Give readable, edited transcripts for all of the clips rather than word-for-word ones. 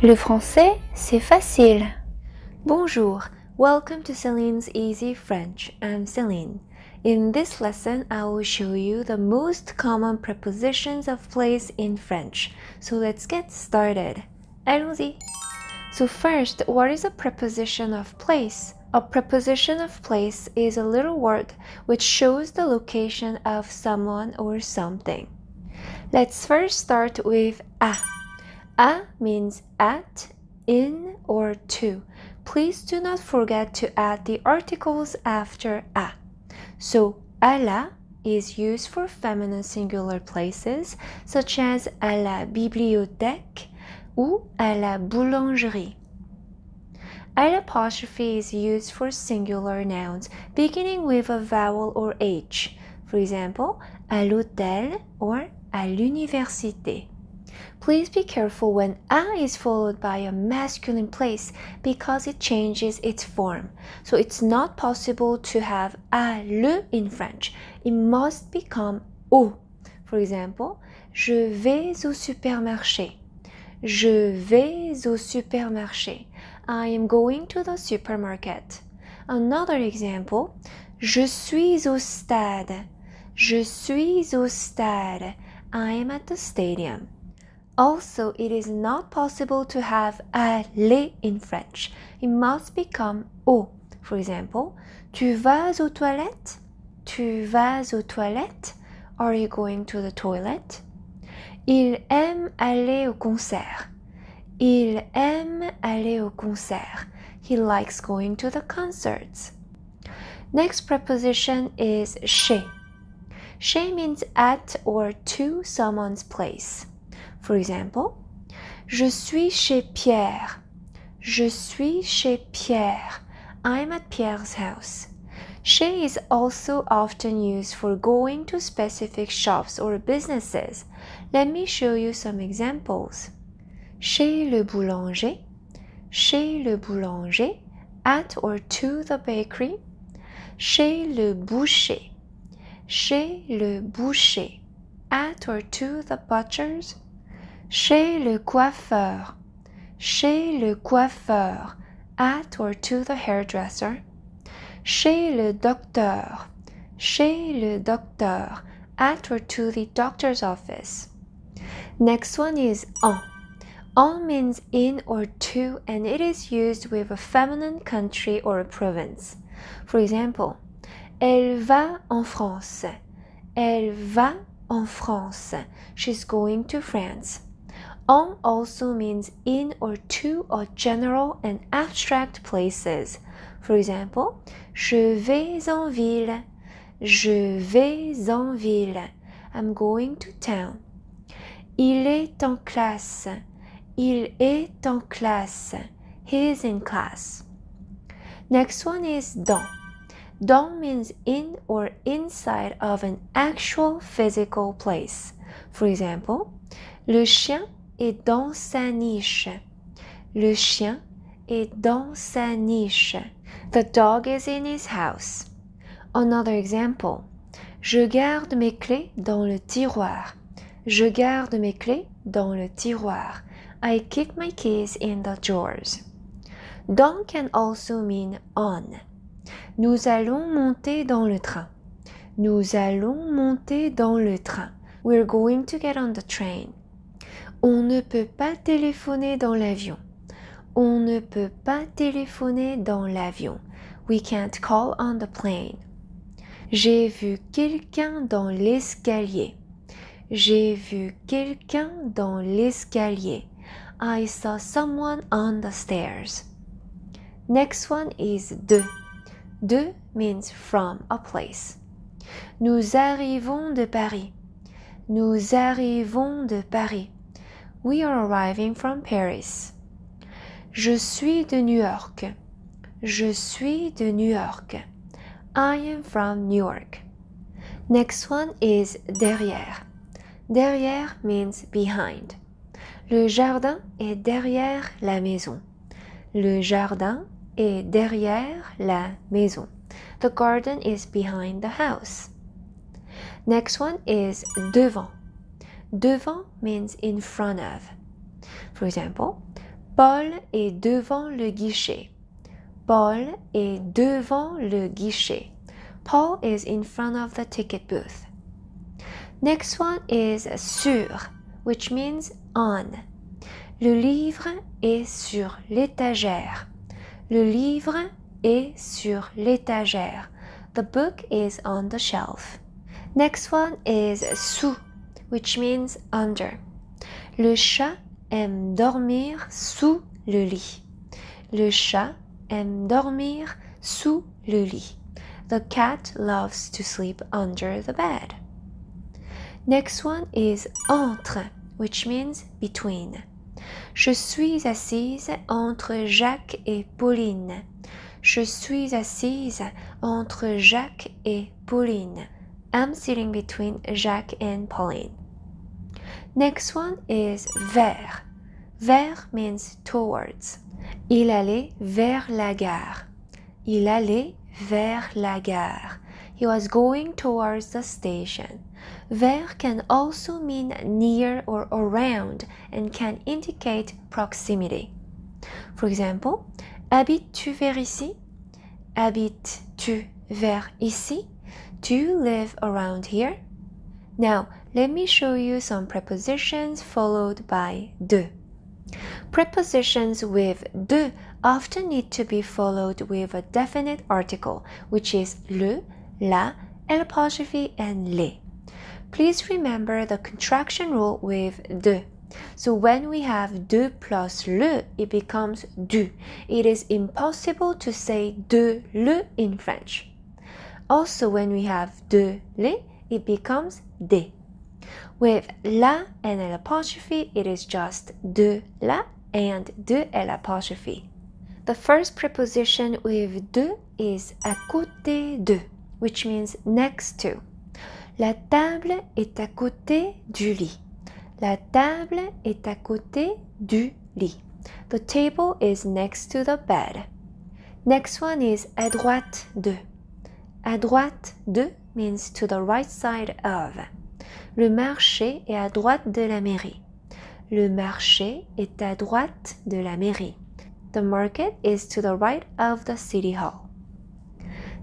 Le français, c'est facile. Bonjour, welcome to Celine's Easy French. I'm Celine. In this lesson, I will show you the most common prepositions of place in French. So let's get started. Allons-y. So first, what is a preposition of place? A preposition of place is a little word which shows the location of someone or something. Let's first start with à. À means at, in, or to. Please do not forget to add the articles after à. So, à la is used for feminine singular places such as à la bibliothèque ou à la boulangerie. À l'apostrophe is used for singular nouns beginning with a vowel or H. For example, à l'hôtel or à l'université. Please be careful when à is followed by a masculine place because it changes its form. So it's not possible to have à le in French. It must become au. For example, je vais au supermarché. Je vais au supermarché. I am going to the supermarket. Another example, je suis au stade. Je suis au stade. I am at the stadium. Also, it is not possible to have aller in French. It must become au. For example, tu vas aux toilettes? Tu vas aux toilettes? Are you going to the toilet? Il aime aller au concert. Il aime aller au concert. He likes going to the concerts. Next preposition is chez. Chez means at or to someone's place. For example, je suis chez Pierre. Je suis chez Pierre. I'm at Pierre's house. Chez is also often used for going to specific shops or businesses. Let me show you some examples. Chez le boulanger. Chez le boulanger, at or to the bakery. Chez le boucher. Chez le boucher, at or to the butchers. Chez le coiffeur. Chez le coiffeur, at or to the hairdresser. Chez le docteur. Chez le docteur, at or to the doctor's office. Next one is en. En means in or to, and it is used with a feminine country or a province. For example, elle va en France. Elle va en France. She's going to France. En also means in or to a general and abstract places. For example, je vais en ville. Je vais en ville. I'm going to town. Il est en classe. Il est en classe. He is in class. Next one is dans. Dans means in or inside of an actual physical place. For example, le chien est dans sa niche. Le chien est dans sa niche. The dog is in his house. Another example. Je garde mes clés dans le tiroir. Je garde mes clés dans le tiroir. I keep my keys in the drawers. Dans can also mean on. Nous allons monter dans le train. Nous allons monter dans le train. We're going to get on the train. On ne peut pas téléphoner dans l'avion. On ne peut pas téléphoner dans l'avion. We can't call on the plane. J'ai vu quelqu'un dans l'escalier. J'ai vu quelqu'un dans l'escalier. I saw someone on the stairs. Next one is de. De means from a place. Nous arrivons de Paris. Nous arrivons de Paris. We are arriving from Paris. Je suis de New York. Je suis de New York. I am from New York. Next one is derrière. Derrière means behind. Le jardin est derrière la maison. Le jardin est derrière la maison. The garden is behind the house. Next one is devant. Devant means in front of. For example, Paul est devant le guichet. Paul est devant le guichet. Paul is in front of the ticket booth. Next one is sur, which means on. Le livre est sur l'étagère. Le livre est sur l'étagère. The book is on the shelf. Next one is sous, which means under. Le chat aime dormir sous le lit. Le chat aime dormir sous le lit. The cat loves to sleep under the bed. Next one is entre, which means between. Je suis assise entre Jacques et Pauline. Je suis assise entre Jacques et Pauline. I'm sitting between Jacques and Pauline. Next one is vers. Vers means towards. Il allait vers la gare. Il allait vers la gare. He was going towards the station. Vers can also mean near or around and can indicate proximity. For example, habites-tu vers ici? Habites-tu vers ici? Do you live around here? Now, let me show you some prepositions followed by de. Prepositions with de often need to be followed with a definite article, which is le, la, l'apostrophe, and les. Please remember the contraction rule with de. So when we have de plus le, it becomes du. It is impossible to say de le in French. Also, when we have de les, it becomes de. With la and l'apostrophe, it is just de la and de l'apostrophe. The first preposition with de is à côté de, which means next to. La table est à côté du lit. La table est à côté du lit. The table is next to the bed. Next one is à droite de. À droite de means to the right side of. Le marché est à droite de la mairie. Le marché est à droite de la mairie. The market is to the right of the city hall.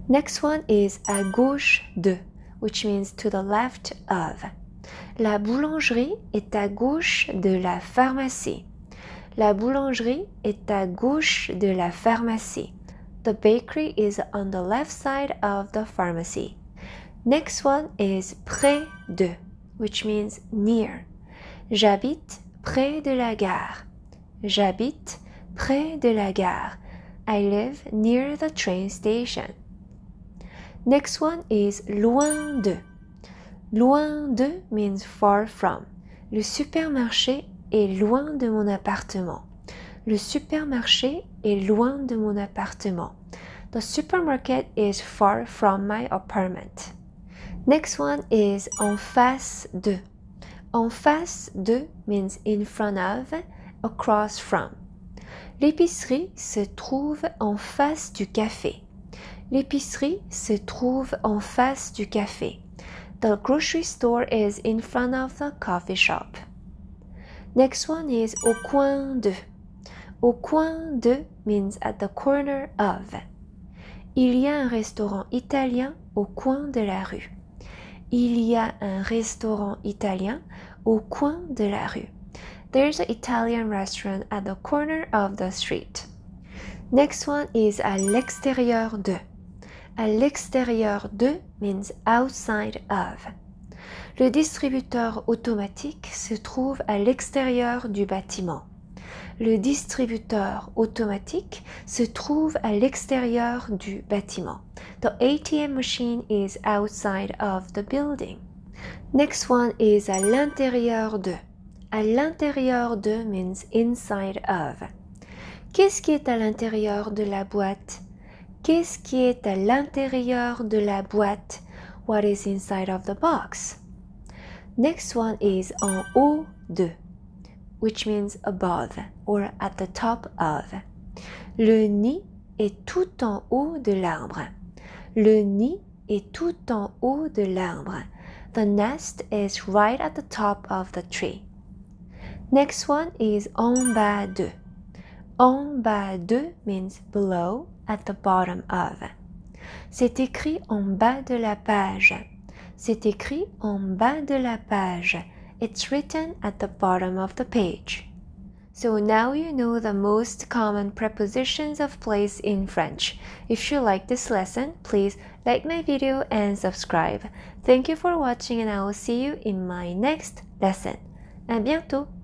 Next one is à gauche de, which means to the left of. La boulangerie est à gauche de la pharmacie. La boulangerie est à gauche de la pharmacie. The bakery is on the left side of the pharmacy. Next one is près de, which means near. J'habite près de la gare. J'habite près de la gare. I live near the train station. Next one is loin de. Loin de means far from. Le supermarché est loin de mon appartement. Le supermarché est loin de mon appartement. The supermarket is far from my apartment. Next one is en face de. En face de means in front of, across from. L'épicerie se trouve en face du café. L'épicerie se trouve en face du café. The grocery store is in front of the coffee shop. Next one is au coin de. Au coin de means at the corner of. Il y a un restaurant italien au coin de la rue. Il y a un restaurant italien au coin de la rue. There's an Italian restaurant at the corner of the street. Next one is à l'extérieur de. À l'extérieur de means outside of. Le distributeur automatique se trouve à l'extérieur du bâtiment. Le distributeur automatique se trouve à l'extérieur du bâtiment. The ATM machine is outside of the building. Next one is à l'intérieur de. À l'intérieur de means inside of. Qu'est-ce qui est à l'intérieur de la boîte? Qu'est-ce qui est à l'intérieur de la boîte? What is inside of the box? Next one is en haut de, which means above or at the top of. Le nid est tout en haut de l'arbre. Le nid est tout en haut de l'arbre. The nest is right at the top of the tree. Next one is en bas de. En bas de means below, at the bottom of. C'est écrit en bas de la page. C'est écrit en bas de la page. It's written at the bottom of the page. So now you know the most common prepositions of place in French. If you like this lesson, please like my video and subscribe. Thank you for watching and I will see you in my next lesson. À bientôt!